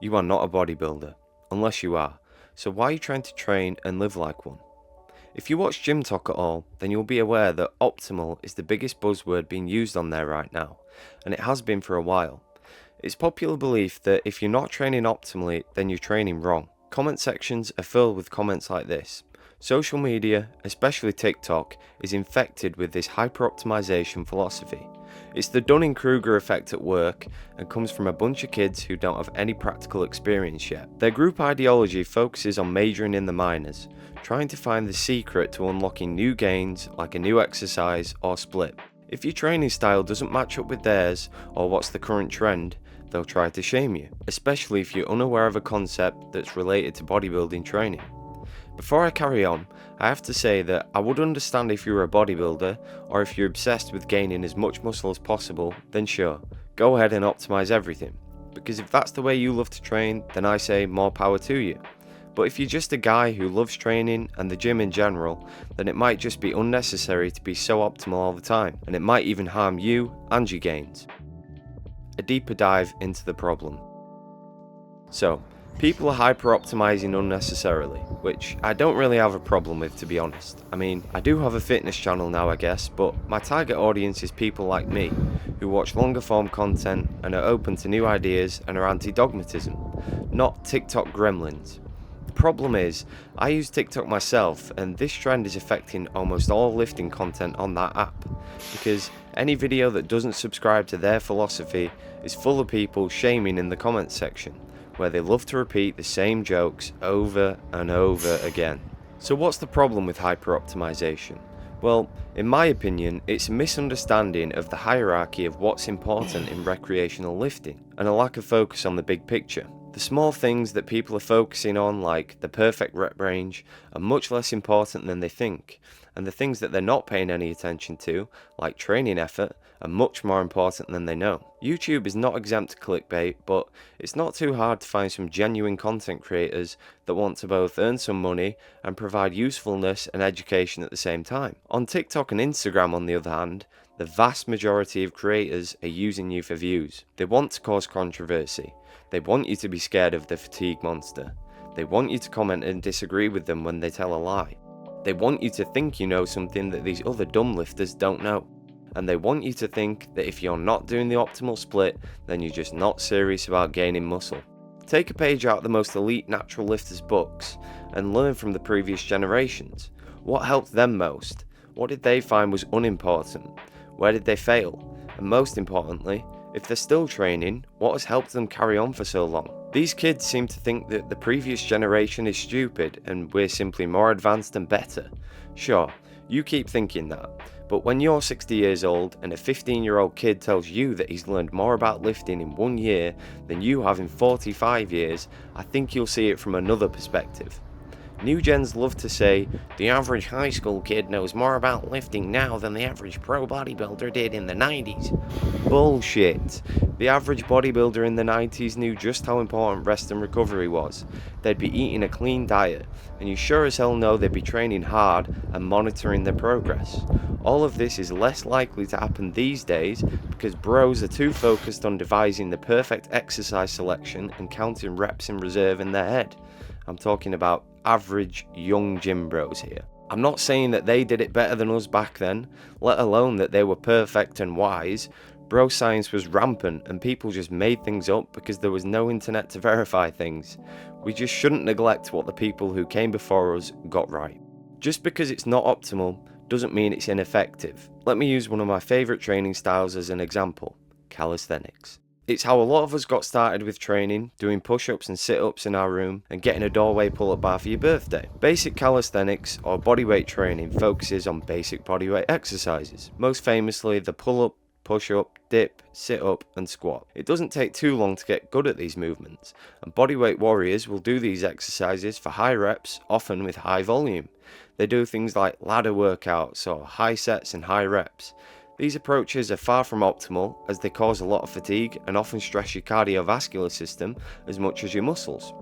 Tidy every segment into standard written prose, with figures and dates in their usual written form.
You are not a bodybuilder, unless you are, so why are you trying to train and live like one? If you watch Gym Talk at all, then you'll be aware that optimal is the biggest buzzword being used on there right now, and it has been for a while. It's popular belief that if you're not training optimally, then you're training wrong. Comment sections are filled with comments like this. Social media, especially TikTok, is infected with this hyper-optimization philosophy. It's the Dunning-Kruger effect at work and comes from a bunch of kids who don't have any practical experience yet. Their group ideology focuses on majoring in the minors, trying to find the secret to unlocking new gains like a new exercise or split. If your training style doesn't match up with theirs or what's the current trend, they'll try to shame you, especially if you're unaware of a concept that's related to bodybuilding training. Before I carry on, I have to say that I would understand if you're a bodybuilder or if you're obsessed with gaining as much muscle as possible, then sure, go ahead and optimize everything. Because if that's the way you love to train, then I say more power to you. But if you're just a guy who loves training and the gym in general, then it might just be unnecessary to be so optimal all the time, and it might even harm you and your gains. A deeper dive into the problem. So, people are hyper-optimizing unnecessarily, which I don't really have a problem with, to be honest. I mean, I do have a fitness channel now, I guess, but my target audience is people like me, who watch longer form content and are open to new ideas and are anti-dogmatism, not TikTok gremlins. The problem is, I use TikTok myself, and this trend is affecting almost all lifting content on that app, because any video that doesn't subscribe to their philosophy is full of people shaming in the comments section, where they love to repeat the same jokes over and over again. So what's the problem with hyper-optimization? Well, in my opinion, it's a misunderstanding of the hierarchy of what's important in recreational lifting, and a lack of focus on the big picture. The small things that people are focusing on, like the perfect rep range, are much less important than they think, and the things that they're not paying any attention to, like training effort, are much more important than they know. YouTube is not exempt to clickbait, but it's not too hard to find some genuine content creators that want to both earn some money and provide usefulness and education at the same time. On TikTok and Instagram, on the other hand, the vast majority of creators are using you for views. They want to cause controversy. They want you to be scared of the fatigue monster. They want you to comment and disagree with them when they tell a lie. They want you to think you know something that these other dumb lifters don't know. And they want you to think that if you're not doing the optimal split, then you're just not serious about gaining muscle. Take a page out of the most elite natural lifters' books and learn from the previous generations. What helped them most? What did they find was unimportant? Where did they fail? And most importantly, if they're still training, what has helped them carry on for so long? These kids seem to think that the previous generation is stupid and we're simply more advanced and better. Sure, you keep thinking that, but when you're 60 years old and a 15-year-old kid tells you that he's learned more about lifting in 1 year than you have in 45 years, I think you'll see it from another perspective. New gens love to say, the average high school kid knows more about lifting now than the average pro bodybuilder did in the 90s. Bullshit. The average bodybuilder in the 90s knew just how important rest and recovery was. They'd be eating a clean diet, and you sure as hell know they'd be training hard and monitoring their progress. All of this is less likely to happen these days because bros are too focused on devising the perfect exercise selection and counting reps in reserve in their head. I'm talking about average young gym bros here. I'm not saying that they did it better than us back then, let alone that they were perfect and wise. Bro science was rampant and people just made things up because there was no internet to verify things. We just shouldn't neglect what the people who came before us got right. Just because it's not optimal doesn't mean it's ineffective. Let me use one of my favourite training styles as an example: calisthenics. It's how a lot of us got started with training, doing push-ups and sit-ups in our room and getting a doorway pull-up bar for your birthday. Basic calisthenics or bodyweight training focuses on basic bodyweight exercises, most famously the pull-up, push-up, dip, sit-up and squat. It doesn't take too long to get good at these movements, and bodyweight warriors will do these exercises for high reps, often with high volume. They do things like ladder workouts or high sets and high reps. These approaches are far from optimal as they cause a lot of fatigue and often stress your cardiovascular system as much as your muscles.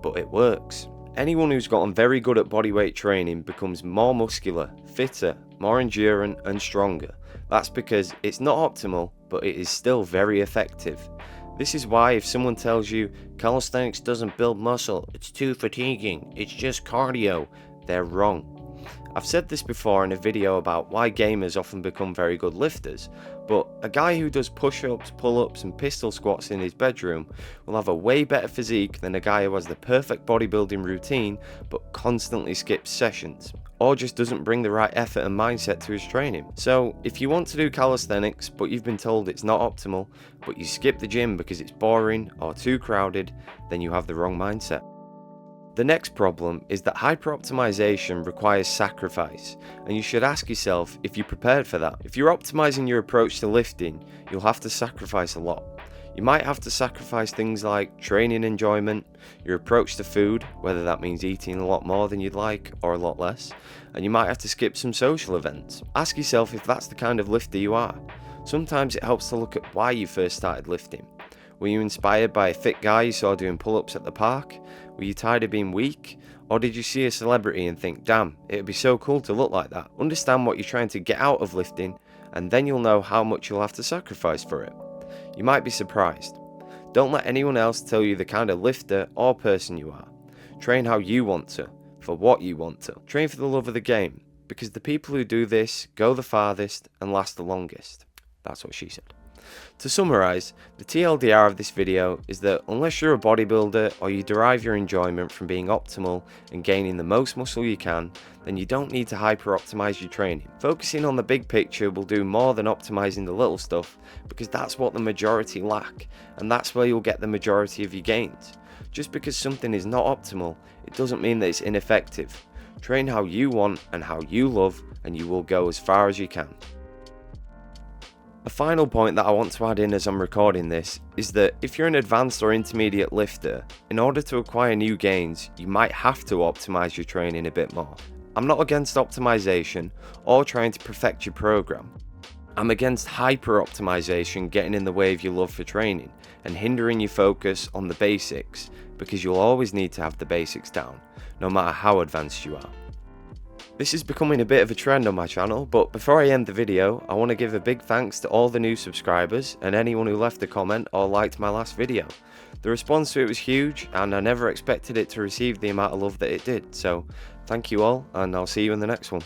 But it works. Anyone who's gotten very good at bodyweight training becomes more muscular, fitter, more endurant and stronger. That's because it's not optimal, but it is still very effective. This is why if someone tells you calisthenics doesn't build muscle, it's too fatiguing, it's just cardio, they're wrong. I've said this before in a video about why gamers often become very good lifters, but a guy who does push-ups, pull-ups and pistol squats in his bedroom will have a way better physique than a guy who has the perfect bodybuilding routine but constantly skips sessions, or just doesn't bring the right effort and mindset to his training. So if you want to do calisthenics but you've been told it's not optimal, but you skip the gym because it's boring or too crowded, then you have the wrong mindset. The next problem is that hyper-optimization requires sacrifice, and you should ask yourself if you're prepared for that. If you're optimizing your approach to lifting, you'll have to sacrifice a lot. You might have to sacrifice things like training enjoyment, your approach to food, whether that means eating a lot more than you'd like or a lot less, and you might have to skip some social events. Ask yourself if that's the kind of lifter you are. Sometimes it helps to look at why you first started lifting. Were you inspired by a fit guy you saw doing pull-ups at the park? Were you tired of being weak? Or did you see a celebrity and think, damn, it would be so cool to look like that? Understand what you're trying to get out of lifting, and then you'll know how much you'll have to sacrifice for it. You might be surprised. Don't let anyone else tell you the kind of lifter or person you are. Train how you want to, for what you want to. Train for the love of the game, because the people who do this go the farthest and last the longest. That's what she said. To summarise, the TLDR of this video is that unless you're a bodybuilder or you derive your enjoyment from being optimal and gaining the most muscle you can, then you don't need to hyper-optimise your training. Focusing on the big picture will do more than optimising the little stuff, because that's what the majority lack, and that's where you'll get the majority of your gains. Just because something is not optimal, it doesn't mean that it's ineffective. Train how you want and how you love, and you will go as far as you can. A final point that I want to add in as I'm recording this is that if you're an advanced or intermediate lifter, in order to acquire new gains, you might have to optimize your training a bit more. I'm not against optimization or trying to perfect your program. I'm against hyper-optimization getting in the way of your love for training and hindering your focus on the basics, because you'll always need to have the basics down, no matter how advanced you are. This is becoming a bit of a trend on my channel, but before I end the video, I want to give a big thanks to all the new subscribers and anyone who left a comment or liked my last video. The response to it was huge, and I never expected it to receive the amount of love that it did, so thank you all, and I'll see you in the next one.